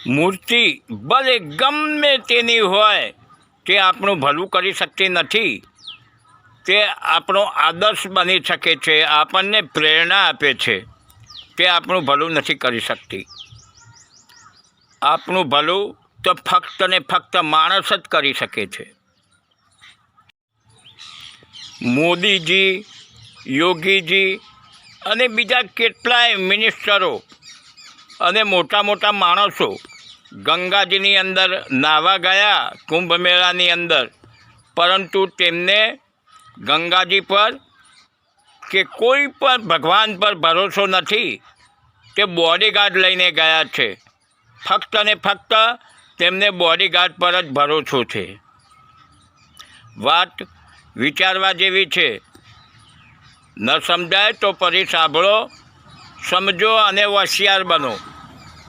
મૂર્તિ ભલે ગમે તેની હોય તે આપણું ભલું કરી શકતી નથી, તે આપણો આદર્શ બની શકે છે, આપણને પ્રેરણા આપે છે, તે આપણું ભલું નથી કરી શકતી. આપણું ભલું તો ફક્ત ને ફક્ત માણસ જ કરી શકે છે. મોદીજી, યોગીજી અને બીજા કેટલાય મિનિસ્ટરો અને મોટા મોટા માણસો ગંગાજીની અંદર નાહવા ગયા કુંભ મેળાની અંદર, પરંતુ તેમને ગંગાજી પર કે કોઈ પણ ભગવાન પર ભરોસો નથી. તે બોડીગાર્ડ લઈને ગયા છે. ફક્ત ને ફક્ત તેમને બોડીગાર્ડ પર જ ભરોસો છે. વાત વિચારવા જેવી છે. ન સમજાય તો ફરી સાંભળો, સમજો અને હોશિયાર બનો.